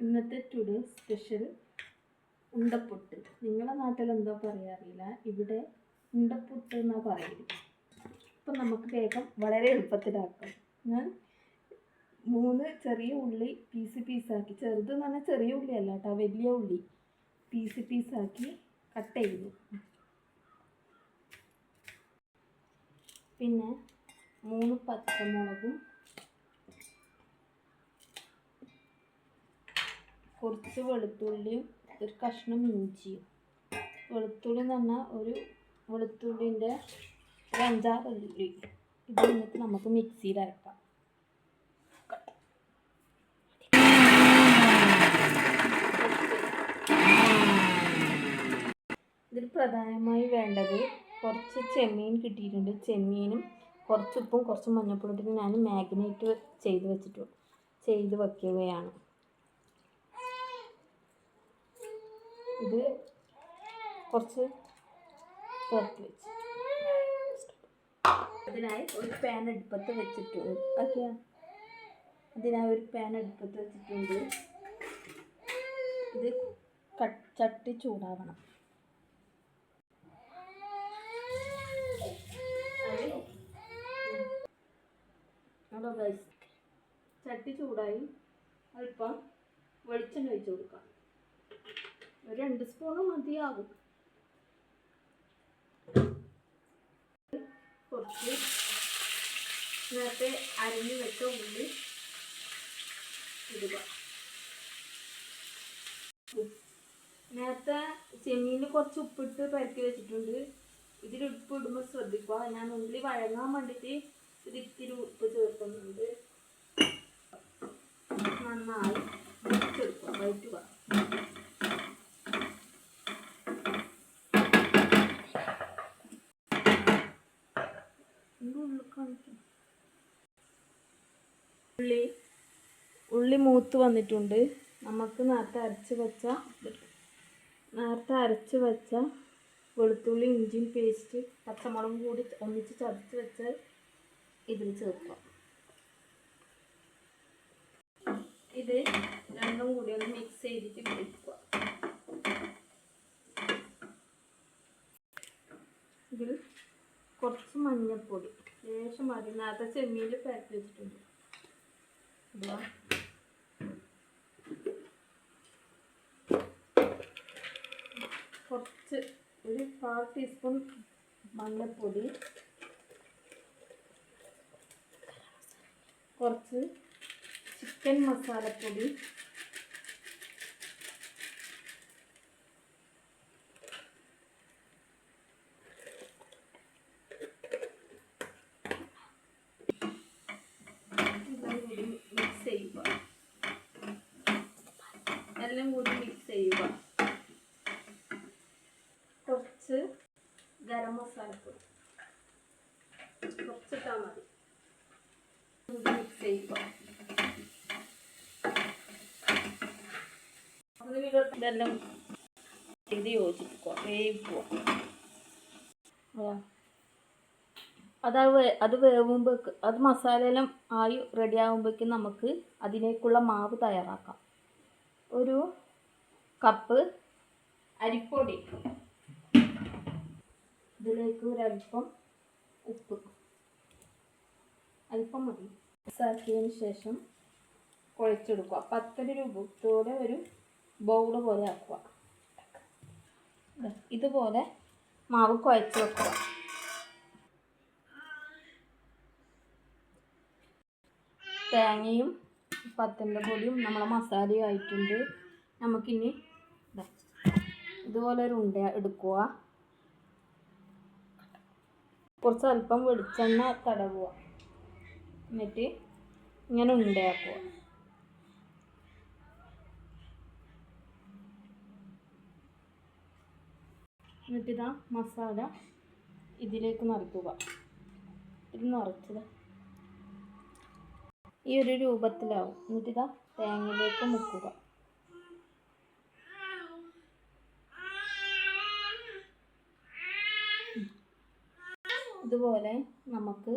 ഇന്നത്തെ today special ഉണ്ടപ്പുട്ട്. നിങ്ങളുടെ നാട്ടിൽ എന്തോ പറയാറില്ല, ഇവിടെ ഉണ്ടപ്പുട്ട് എന്നാണ് പറയുന്നത്. അപ്പം നമുക്ക് വേഗം വളരെ എളുപ്പത്തിലാക്കാം. ഞാൻ 3 ചെറിയ ഉള്ളി പീസാക്കി, ചെറുതെന്ന് പറഞ്ഞാൽ ചെറിയ ഉള്ളി അല്ല കേട്ടോ, വലിയ ഉള്ളി പീസാക്കി കട്ട് ചെയ്തു. പിന്നെ 3 പച്ചമുളകും കുറച്ച് വെളുത്തുള്ളിയും ഒരു കഷ്ണം ഇഞ്ചിയും. വെളുത്തുള്ളി എന്ന് പറഞ്ഞാൽ ഒരു വെളുത്തുള്ളിൻ്റെ ഒരു 5-6 ഉള്ളി. ഇത് എന്നിട്ട് നമുക്ക് മിക്സിയിൽ അരക്കാം. ഇതിൽ പ്രധാനമായി വേണ്ടത് കുറച്ച് ചെമ്മീൻ കിട്ടിയിട്ടുണ്ട്. ചെമ്മീനും കുറച്ച് ഉപ്പും കുറച്ച് മഞ്ഞൾപ്പൊടി ഇട്ടിട്ട് ഞാൻ മാഗ്നേറ്റ് ചെയ്ത് വയ്ക്കുകയാണ്. ഇത് കുറച്ച് പുറത്ത് വെച്ച് അതിനായി ഒരു പാൻ അടുപ്പത്ത് വെച്ചിട്ടുണ്ട്. ഇത് ചട്ടി ചൂടാവണം. ചട്ടി ചൂടായി അല്പം വെളിച്ചെണ്ണ ഒഴിച്ച് കൊടുക്കാം. ഒരു 2 സ്പൂണ് മതിയാകും. കുറച്ച് നേരത്തെ അരിഞ്ഞ് വെച്ച ഉള്ളി ഇടുക. നേരത്തെ ചെമ്മീനിൽ കുറച്ച് ഉപ്പിട്ട് പരത്തി വെച്ചിട്ടുണ്ട്. ഇതിൽ ഉപ്പ് ഇടുമ്പോൾ ശ്രദ്ധിക്കുക. ഞാൻ ഉള്ളി വഴങ്ങാൻ വേണ്ടിയിട്ട് ഇത്തിരി ഉപ്പ് ചേർക്കുന്നുണ്ട്. നന്നായി വഴറ്റുക. ഉള്ളി മൂത്ത് വന്നിട്ടുണ്ട്. നമുക്ക് നേരത്തെ അരച്ച് വെച്ച വെളുത്തുള്ളി ഇഞ്ചിയും പേസ്റ്റ് പച്ചമുളകും കൂടി ഒന്നിച്ച് ചതച്ച് വെച്ച് ഇതിൽ ചേർക്കാം. ഇത് രണ്ടും കൂടി ഒന്ന് മിക്സ് ചെയ്തിട്ട് കൊടുക്കുക. ഇതിൽ കുറച്ച് മഞ്ഞൾപ്പൊടി ശേഷം മതി. നേരത്തെ ചെമ്മീനിൽ പരത്തി വെച്ചിട്ടുണ്ട്. കുറച്ച് ഒരു 1/4 ടീസ്പൂൺ മഞ്ഞൾപ്പൊടി, കുറച്ച് ചിക്കൻ മസാലപ്പൊടി, എല്ലാം കൂടി മിക്സ് ചെയ്യുക. കുറച്ച് ഗരം മസാലപ്പൊടി കുറച്ചിട്ടാൽ മതി. മിക്സ് ചെയ്യുക. ഇതെല്ലാം ഇത് യോജിപ്പിക്കുക, വേവിക്കുക. അത് വേവുമ്പോഴേക്ക് അത് മസാലയെല്ലാം ആയി റെഡി ആകുമ്പോഴേക്കും നമുക്ക് അതിലേക്കുള്ള മാവ് തയ്യാറാക്കാം. ഒരു കപ്പ് അരിപ്പൊടി, ഇതിലേക്ക് ഒരല്പം ഉപ്പ്, അല്പം മതി. മിക്സാക്കിയതിന് ശേഷം കുഴച്ചെടുക്കുക. പത്തല് രൂപത്തോടെ ഒരു ബൗൾ പോലെ ആക്കുക. ഇതുപോലെ മാവ് കുഴച്ച് വെക്കുക. തേങ്ങയും പത്തലിൻ്റെ പൊടിയും നമ്മളെ മസാലയും ആയിട്ടുണ്ട്. നമുക്കിനി ഇതുപോലെ ഒരു ഉണ്ട എടുക്കുക. കുറച്ച് അല്പം വെളിച്ചെണ്ണ തടവുക. എന്നിട്ട് ഇങ്ങനെ ഉണ്ടയാക്കുക. എന്നിട്ടിതാ മസാല ഇതിലേക്ക് നിറയ്ക്കുക. ഇത് നിറച്ചത് ഈ ഒരു രൂപത്തിലാവും. എന്നിട്ടിതാ തേങ്ങയിലേക്ക് മുക്കുക. ഇതുപോലെ നമുക്ക്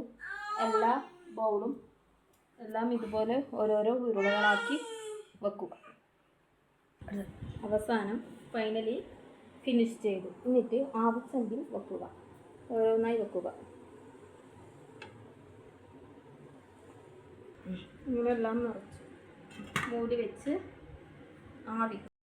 എല്ലാ ബൗളും എല്ലാം ഇതുപോലെ ഓരോരോ ഉരുളകളാക്കി വെക്കുക. അവസാനം ഫൈനലി ഫിനിഷ് ചെയ്തു. എന്നിട്ട് ആവശ്യമെങ്കിൽ വെക്കുക, ഓരോന്നായി വെക്കുക. ഇങ്ങനെല്ലാം നിറച്ചു മൂടി വെച്ച് ആവി